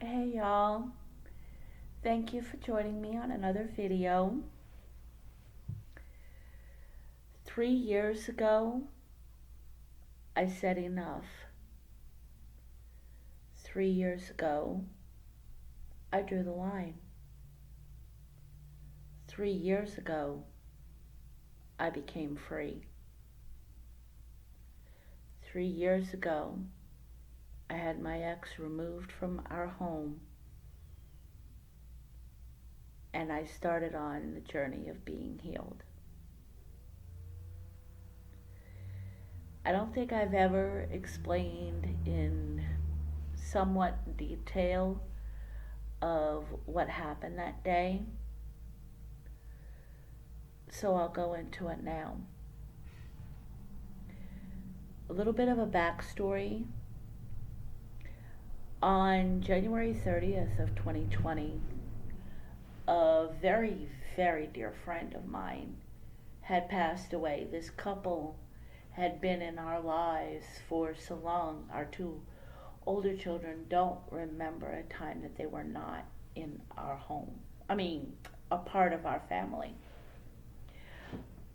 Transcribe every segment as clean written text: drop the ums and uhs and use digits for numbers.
Hey y'all, thank you for joining me on another video. 3 years ago, I said enough. 3 years ago, I drew the line. 3 years ago, I became free. 3 years ago, I had my ex removed from our home and I started on the journey of being healed. I don't think I've ever explained in somewhat detail of what happened that day, so I'll go into it now. A little bit of a backstory. On January 30th of 2020, a very, very dear friend of mine had passed away. This couple had been in our lives for so long. Our two older children don't remember a time that they were not in our home. I mean, a part of our family.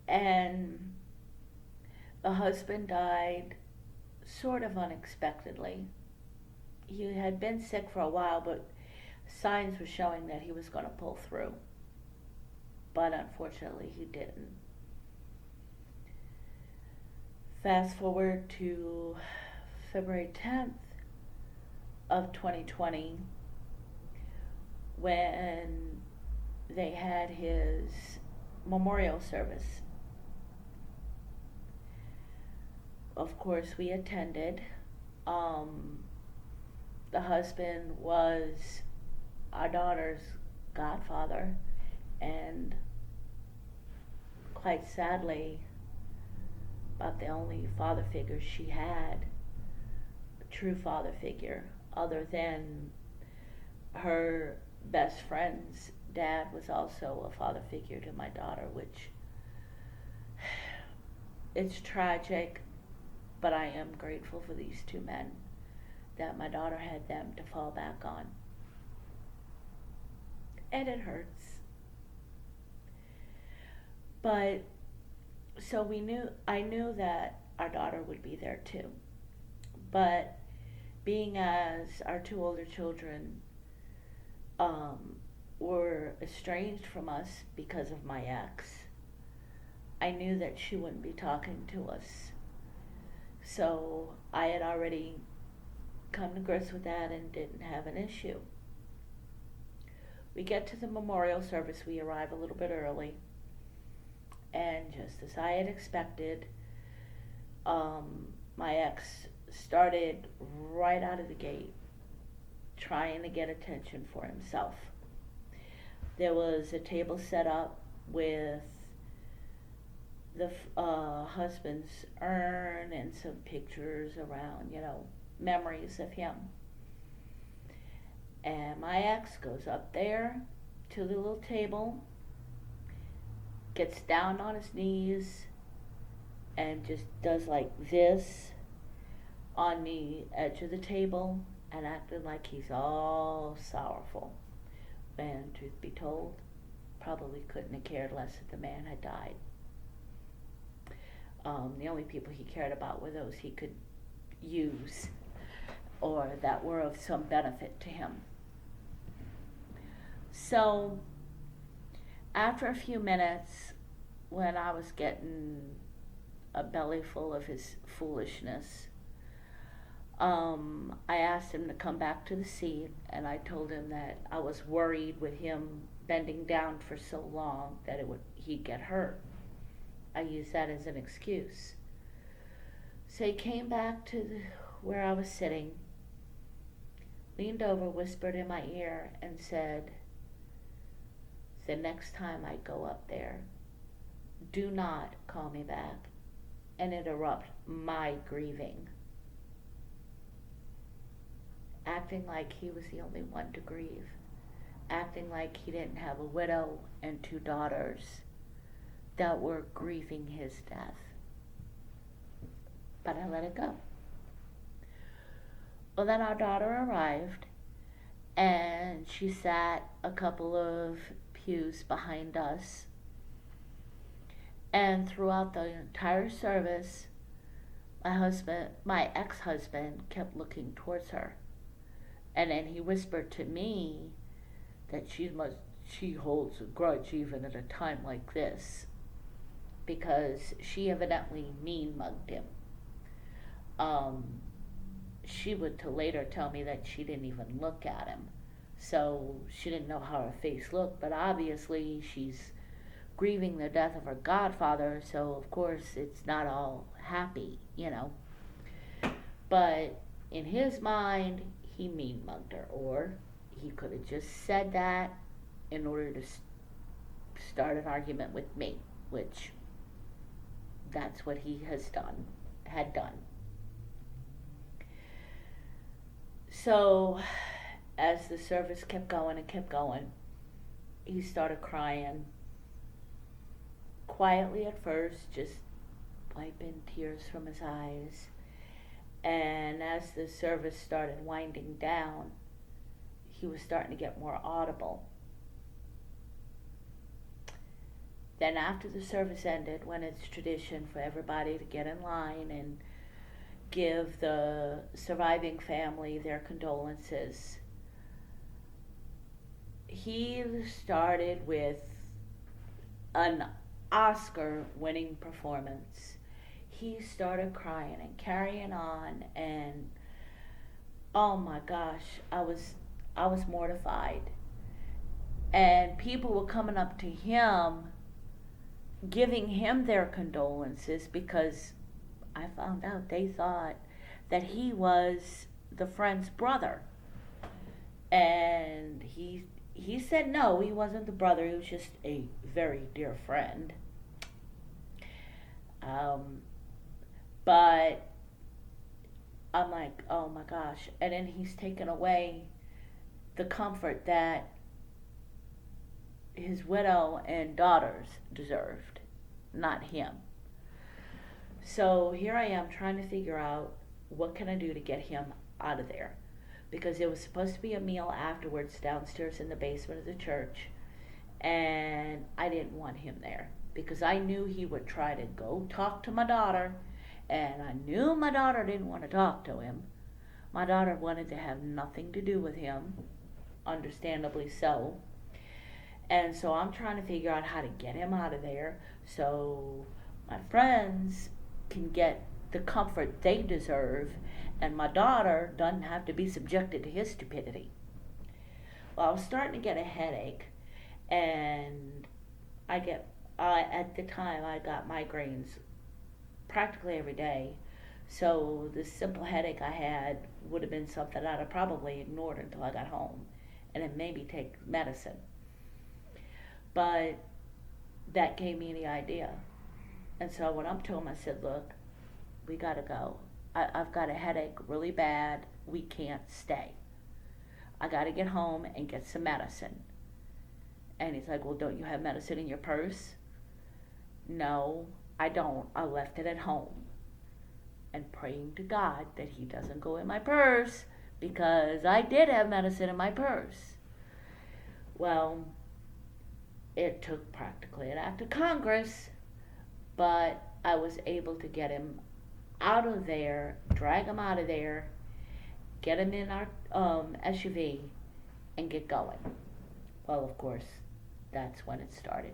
And the husband died sort of unexpectedly. He had been sick for a while, but signs were showing that he was going to pull through. But unfortunately, he didn't. Fast forward to February 10th of 2020 when they had his memorial service. Of course, we attended. The husband was our daughter's godfather, and quite sadly, about the only father figure she had, a true father figure, other than her best friend's dad was also a father figure to my daughter, which it's tragic, but I am grateful for these two men that my daughter had them to fall back on. And it hurts. But so I knew that our daughter would be there too. But being as our two older children were estranged from us because of my ex, I knew that she wouldn't be talking to us. So I had already come to grips with that and didn't have an issue. We get to the memorial service, we arrive a little bit early, and just as I had expected, my ex started right out of the gate trying to get attention for himself. There was a table set up with the husband's urn and some pictures around, memories of him. And my ex goes up there to the little table, gets down on his knees, and just does like this on the edge of the table and acted like he's all sorrowful. When, truth be told, probably couldn't have cared less that the man had died. The only people he cared about were those he could use or that were of some benefit to him. So, after a few minutes, when I was getting a belly full of his foolishness, I asked him to come back to the seat, and I told him that I was worried with him bending down for so long that he'd get hurt. I used that as an excuse. So he came back to where I was sitting, leaned over, whispered in my ear, and said, "The next time I go up there, do not call me back and interrupt my grieving." Acting like he was the only one to grieve. Acting like he didn't have a widow and two daughters that were grieving his death. But I let it go. Well, then our daughter arrived, and she sat a couple of pews behind us. And throughout the entire service, my ex-husband, kept looking towards her. And then he whispered to me that she holds a grudge even at a time like this, because she evidently mean mugged him. Um, she would to later tell me that she didn't even look at him, so she didn't know how her face looked. But obviously, she's grieving the death of her godfather, so of course it's not all happy. But in his mind, he mean mugged her, or he could have just said that in order to start an argument with me, which that's what he had done. So, as the service kept going and kept going, he started crying. Quietly at first, just wiping tears from his eyes. And as the service started winding down, he was starting to get more audible. Then after the service ended, when it's tradition for everybody to get in line and give the surviving family their condolences, he started with an Oscar-winning performance. He started crying and carrying on, and oh my gosh, I was mortified. And people were coming up to him, giving him their condolences, because I found out they thought that he was the friend's brother. And he said no, he wasn't the brother, he was just a very dear friend. But I'm like, oh my gosh. And then he's taken away the comfort that his widow and daughters deserved, not him. So here I am trying to figure out what can I do to get him out of there. Because there was supposed to be a meal afterwards downstairs in the basement of the church, and I didn't want him there because I knew he would try to go talk to my daughter, and I knew my daughter didn't want to talk to him. My daughter wanted to have nothing to do with him, understandably so. And so I'm trying to figure out how to get him out of there so my friends can get the comfort they deserve, and my daughter doesn't have to be subjected to his stupidity. Well, I was starting to get a headache, and at the time I got migraines practically every day. So the simple headache I had would have been something I'd have probably ignored until I got home, and then maybe take medicine. But that gave me the idea. And so I went up to him, I said, look, we gotta go. I've got a headache really bad. We can't stay. I gotta get home and get some medicine. And he's like, well, don't you have medicine in your purse? No, I don't. I left it at home. And praying to God that he doesn't go in my purse, because I did have medicine in my purse. Well, it took practically an act of Congress, but I was able to get him out of there, drag him out of there, get him in our SUV, and get going. Well, of course, that's when it started.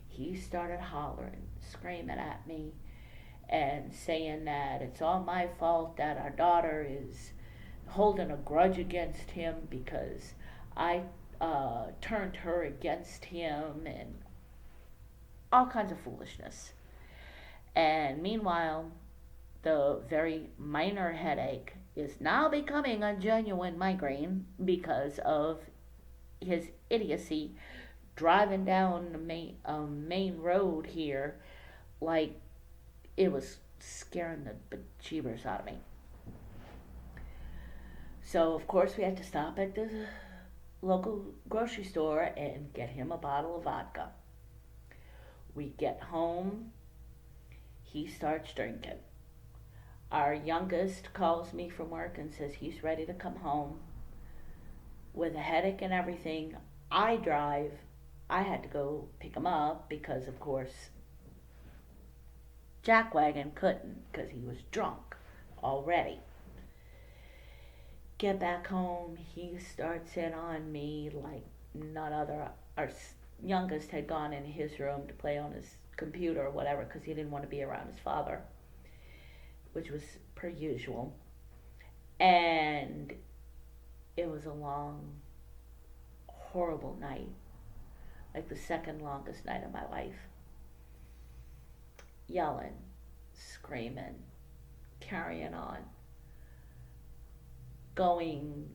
He started hollering, screaming at me, and saying that it's all my fault that our daughter is holding a grudge against him because I turned her against him, and all kinds of foolishness. And meanwhile, the very minor headache is now becoming a genuine migraine because of his idiocy driving down the main road here like it was scaring the bejeebers out of me. So, of course, we had to stop at the local grocery store and get him a bottle of vodka. We get home, he starts drinking. Our youngest calls me from work and says he's ready to come home. with a headache and everything. I drive. I had to go pick him up because, of course, Jack Wagon couldn't because he was drunk already. Get back home, he starts in on me like none other. Our youngest had gone in his room to play on his computer or whatever because he didn't want to be around his father, which was per usual. And it was a long, horrible night, like the second longest night of my life. Yelling, screaming, carrying on, going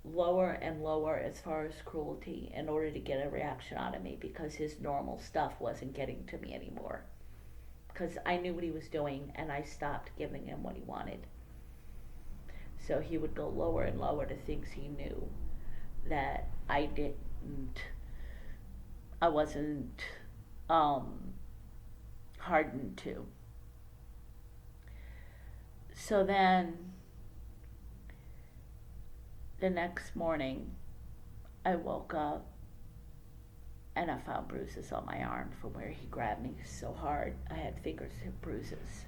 lower and lower as far as cruelty in order to get a reaction out of me because his normal stuff wasn't getting to me anymore. Because I knew what he was doing and I stopped giving him what he wanted. So he would go lower and lower to things he knew that I wasn't hardened to. So then the next morning I woke up and I found bruises on my arm from where he grabbed me so hard. I had fingertip bruises.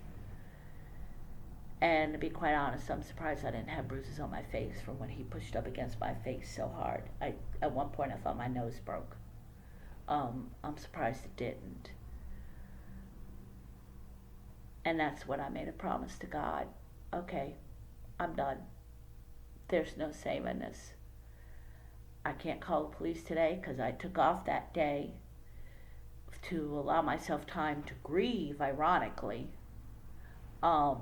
And to be quite honest, I'm surprised I didn't have bruises on my face from when he pushed up against my face so hard. At one point I thought my nose broke. I'm surprised it didn't. And that's when I made a promise to God. Okay, I'm done. There's no saving this. I can't call the police today because I took off that day to allow myself time to grieve, ironically. I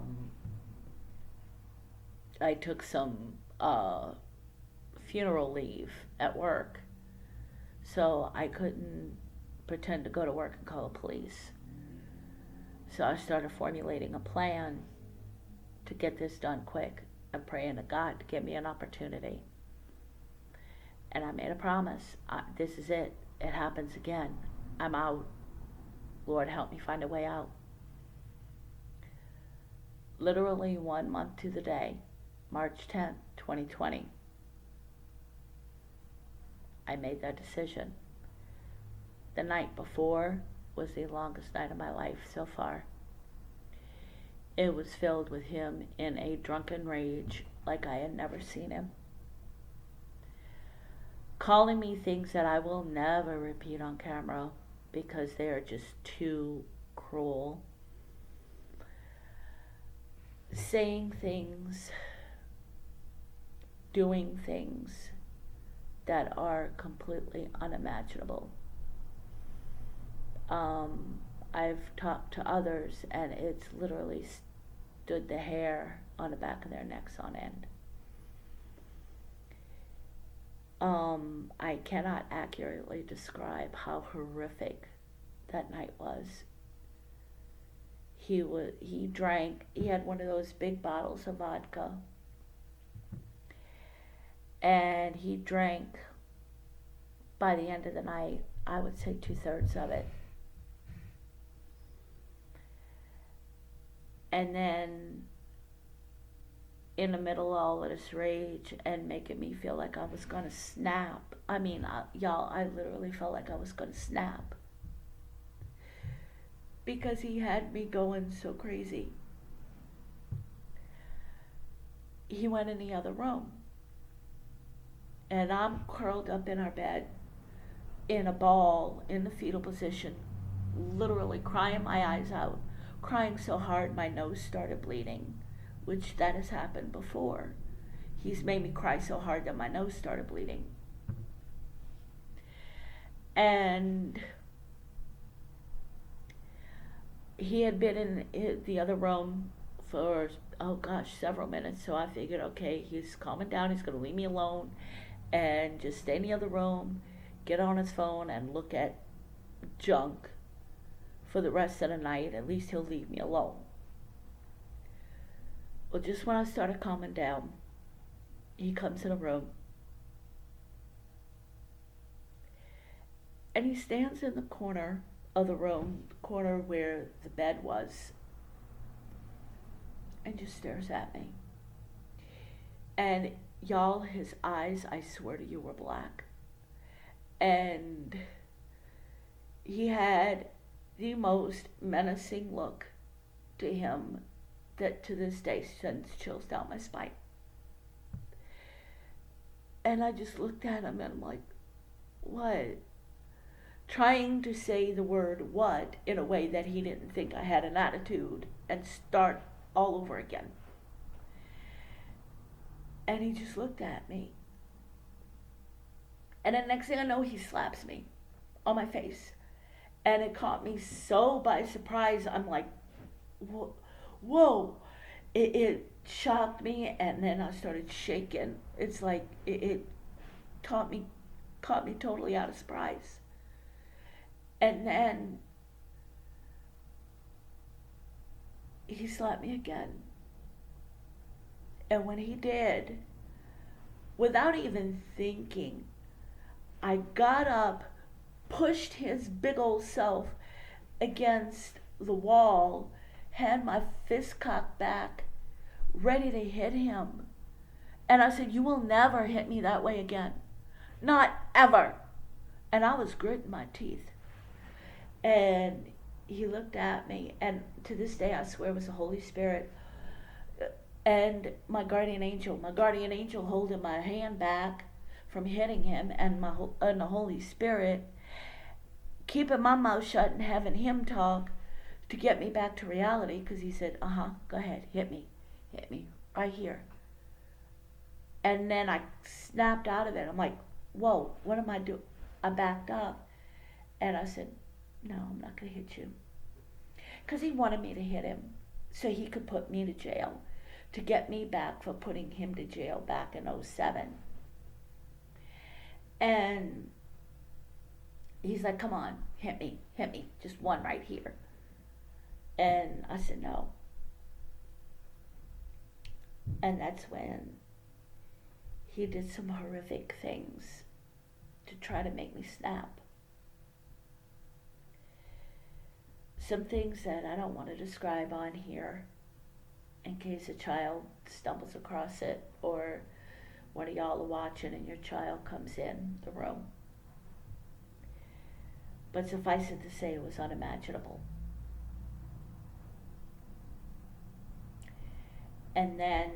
took some funeral leave at work, so I couldn't pretend to go to work and call the police. So I started formulating a plan to get this done quick and praying to God to give me an opportunity. And I made a promise. This is it. It happens again. I'm out. Lord, help me find a way out. Literally 1 month to the day, March 10th, 2020, I made that decision. The night before was the longest night of my life so far. It was filled with him in a drunken rage like I had never seen him. Calling me things that I will never repeat on camera because they are just too cruel. Saying things, doing things that are completely unimaginable. I've talked to others and it's literally stood the hair on the back of their necks on end. I cannot accurately describe how horrific that night was. He drank, he had one of those big bottles of vodka, and he drank, by the end of the night, I would say 2/3 of it. And then in the middle of all of this rage and making me feel like I was gonna snap. I mean, y'all, I literally felt like I was gonna snap. Because he had me going so crazy. He went in the other room. And I'm curled up in our bed in a ball in the fetal position, literally crying my eyes out, crying so hard my nose started bleeding, which that has happened before. He's made me cry so hard that my nose started bleeding. And he had been in the other room for, several minutes. So I figured, okay, he's calming down. He's going to leave me alone and just stay in the other room, get on his phone and look at junk for the rest of the night. At least he'll leave me alone. Well, just when I started calming down, he comes in the room and he stands in the corner of the room, the corner where the bed was, and just stares at me. And Y'all, his eyes, I swear to you, were black. And he had the most menacing look to him that to this day sends chills down my spine. And I just looked at him and I'm like, what? Trying to say the word what in a way that he didn't think I had an attitude and start all over again. And he just looked at me. And the next thing I know, he slaps me on my face. And it caught me so by surprise. I'm like, whoa. It shocked me, and then I started shaking. It's like it caught me totally out of surprise. And then he slapped me again. And when he did, without even thinking, I got up, pushed his big old self against the wall, had my fist cocked back, ready to hit him. And I said, you will never hit me that way again. Not ever. And I was gritting my teeth. And he looked at me, and to this day I swear it was the Holy Spirit and my guardian angel holding my hand back from hitting him, and the Holy Spirit keeping my mouth shut and having him talk to get me back to reality, because he said, go ahead, hit me right here. And then I snapped out of it. I'm like, whoa, what am I doing? I backed up and I said, no, I'm not going to hit you. Because he wanted me to hit him so he could put me to jail, to get me back for putting him to jail back in 2007. And he's like, come on, hit me, just one right here. And I said, no. And that's when he did some horrific things to try to make me snap. Some things that I don't want to describe on here in case a child stumbles across it, or one of y'all are watching and your child comes in the room. But suffice it to say, it was unimaginable. And then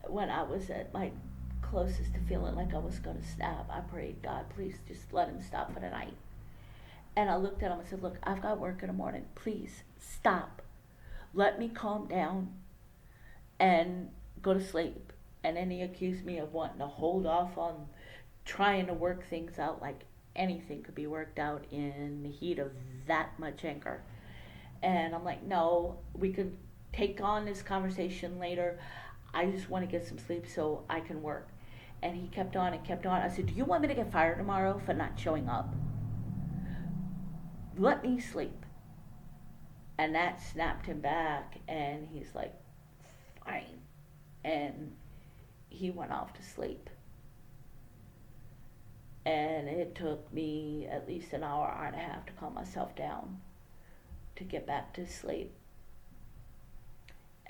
when I was at my closest to feeling like I was going to snap, I prayed, God, please just let him stop for the night. And I looked at him and said, look, I've got work in the morning. Please stop. Let me calm down and go to sleep. And then he accused me of wanting to hold off on trying to work things out, like anything could be worked out in the heat of that much anger. And I'm like, no, we could take on this conversation later. I just want to get some sleep so I can work. And he kept on and kept on. I said, do you want me to get fired tomorrow for not showing up? Let me sleep. And that snapped him back, and he's like, fine. And he went off to sleep. And it took me at least an hour and a half to calm myself down to get back to sleep.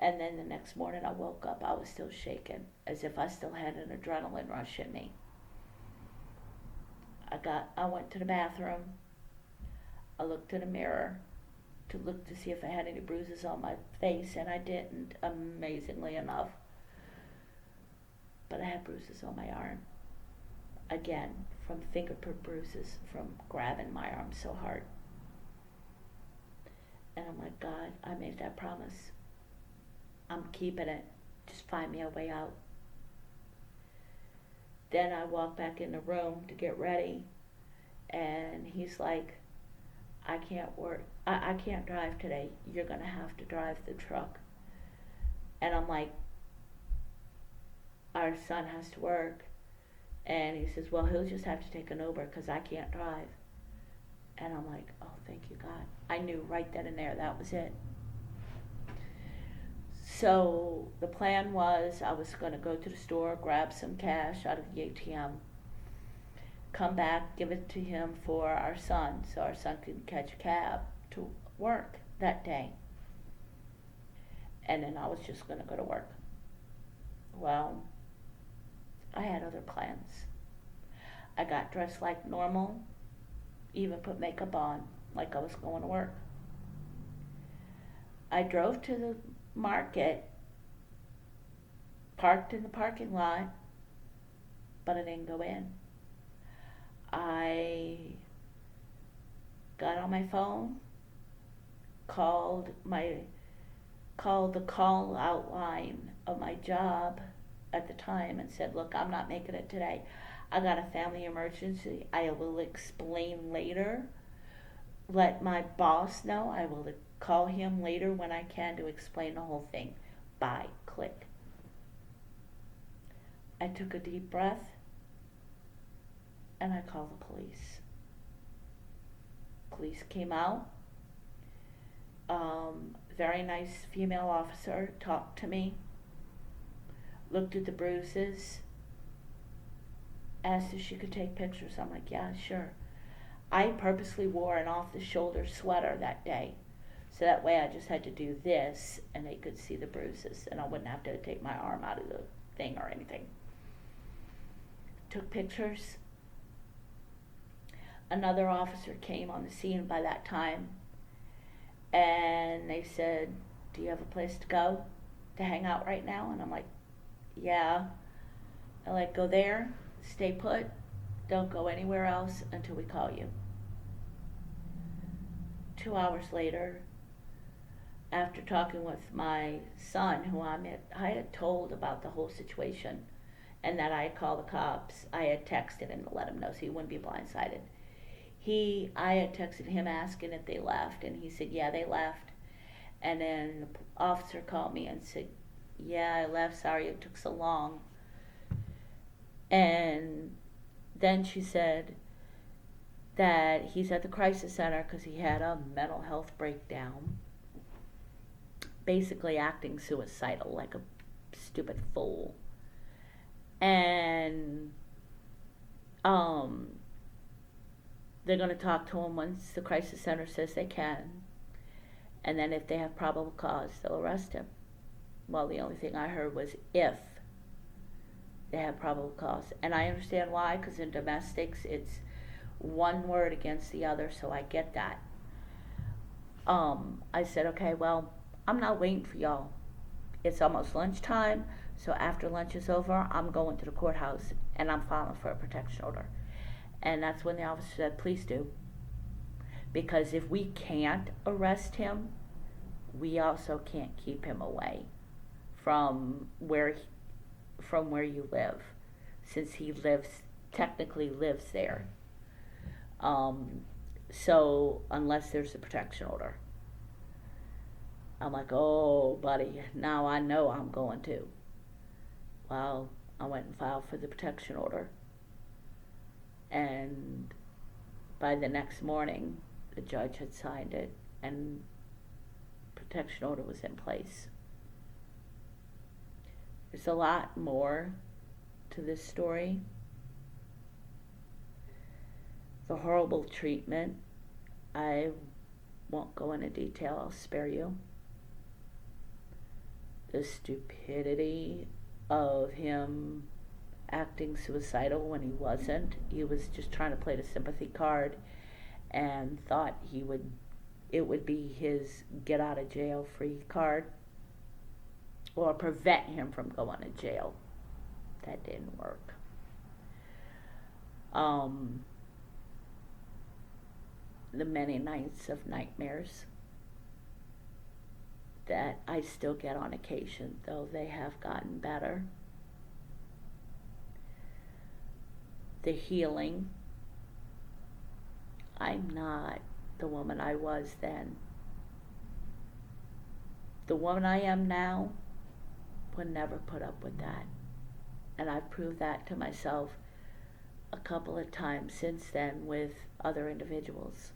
And then the next morning I woke up, I was still shaking, as if I still had an adrenaline rush in me. I went to the bathroom. I looked in the mirror to look to see if I had any bruises on my face, and I didn't, amazingly enough. But I had bruises on my arm. Again, from fingerprint bruises from grabbing my arm so hard. And I'm like, God, I made that promise. I'm keeping it. Just find me a way out. Then I walked back in the room to get ready, and he's like, I can't drive today. You're going to have to drive the truck. And I'm like, our son has to work. And he says, well, he'll just have to take an Uber because I can't drive. And I'm like, oh, thank you, God. I knew right then and there that was it. So the plan was I was going to go to the store, grab some cash out of the ATM, come back, give it to him for our son so our son could catch a cab to work that day. and then I was just going to go to work. Well, I had other plans. I got dressed like normal, even put makeup on like I was going to work. I drove to the market, parked in the parking lot, but I didn't go in. I got on my phone, called the call out line of my job at the time and said, look, I'm not making it today. I got a family emergency. I will explain later. Let my boss know. I will call him later when I can to explain the whole thing. Bye. Click. I took a deep breath and I called the police. Police came out. Very nice female officer talked to me, looked at the bruises, asked if she could take pictures. I'm like, yeah, sure. I purposely wore an off-the-shoulder sweater that day, so that way I just had to do this and they could see the bruises and I wouldn't have to take my arm out of the thing or anything. Took pictures. Another officer came on the scene by that time, and they said, do you have a place to go to hang out right now? And I'm like, yeah. They're like, go there, stay put, don't go anywhere else until we call you. 2 hours later, after talking with my son, who I had told about the whole situation and that I had called the cops. I had texted him to let him know so he wouldn't be blindsided. I had texted him asking if they left, and he said, yeah, they left. And then the officer called me and said, yeah, I left, sorry it took so long. And then she said that he's at the crisis center because he had a mental health breakdown, basically acting suicidal like a stupid fool. And they're going to talk to him once the crisis center says they can, and then if they have probable cause, they'll arrest him. Well, the only thing I heard was if they have probable cause, and I understand why, because in domestics it's one word against the other, so I get that. I said, okay, well, I'm not waiting for y'all. It's almost lunchtime, so after lunch is over, I'm going to the courthouse and I'm filing for a protection order. And that's when the officer said, please do. Because if we can't arrest him, we also can't keep him away from where you live, since he technically lives there. So unless there's a protection order. I'm like, oh, buddy, now I know I'm going to. Well, I went and filed for the protection order. And by the next morning, the judge had signed it and protection order was in place. There's a lot more to this story. The horrible treatment, I won't go into detail, I'll spare you. The stupidity of him acting suicidal when he wasn't. He was just trying to play the sympathy card and thought it would be his get out of jail free card or prevent him from going to jail. That didn't work. The many nights of nightmares that I still get on occasion, though they have gotten better. The healing. I'm not the woman I was then. The woman I am now would never put up with that. And I've proved that to myself a couple of times since then with other individuals.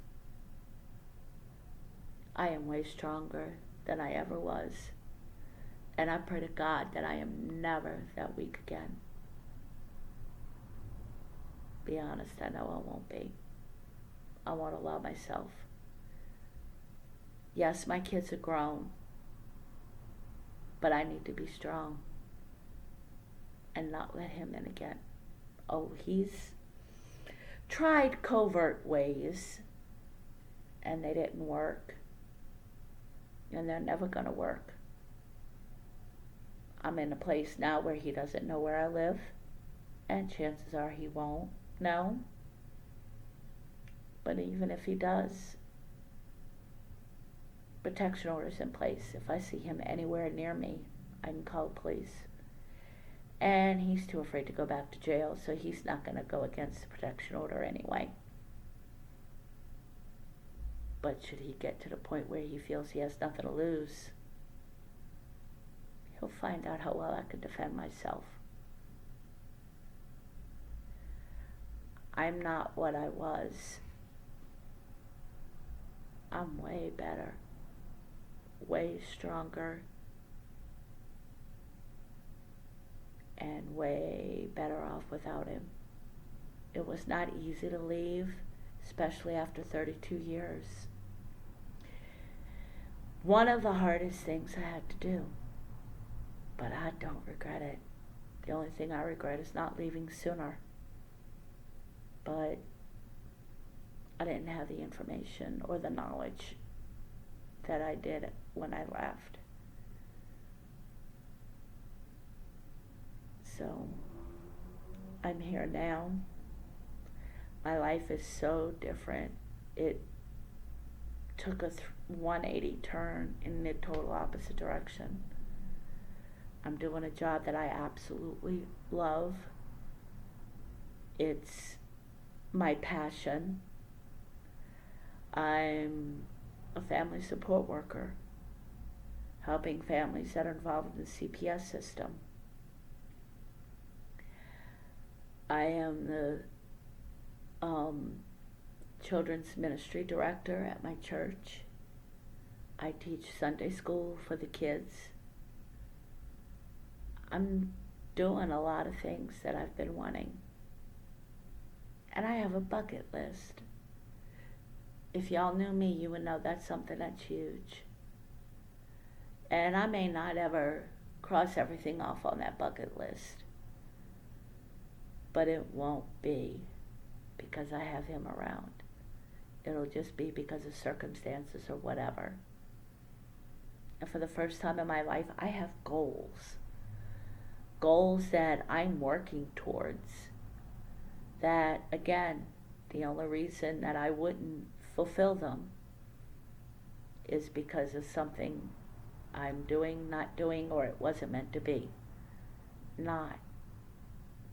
I am way stronger than I ever was. And I pray to God that I am never that weak again. Be honest, I know I won't be. I won't allow myself. Yes, my kids are grown. But I need to be strong and not let him in again. Oh, he's tried covert ways and they didn't work. And they're never going to work. I'm in a place now where he doesn't know where I live, and chances are he won't know. But even if he does, protection orders in place. If I see him anywhere near me, I can call the police. And he's too afraid to go back to jail, so he's not going to go against the protection order anyway. But should he get to the point where he feels he has nothing to lose, he'll find out how well I can defend myself. I'm not what I was. I'm way better, way stronger, and way better off without him. It was not easy to leave, especially after 32 years. One of the hardest things I had to do, but I don't regret it. The only thing I regret is not leaving sooner. But I didn't have the information or the knowledge that I did when I left. So I'm here now. My life is so different. It took a 180 turn in the total opposite direction. I'm doing a job that I absolutely love. It's my passion. I'm a family support worker, helping families that are involved in the CPS system. I am the children's ministry director at my church. I teach Sunday school for the kids. I'm doing a lot of things that I've been wanting. And I have a bucket list. If y'all knew me, you would know that's something that's huge. And I may not ever cross everything off on that bucket list. But it won't be because I have him around. It'll just be because of circumstances or whatever. And for the first time in my life, I have goals. Goals that I'm working towards. That, again, the only reason that I wouldn't fulfill them is because of something I'm doing, not doing, or it wasn't meant to be. Not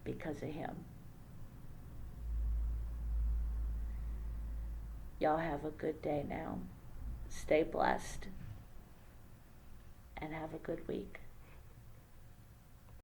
because of him. Y'all have a good day now. Stay blessed and have a good week.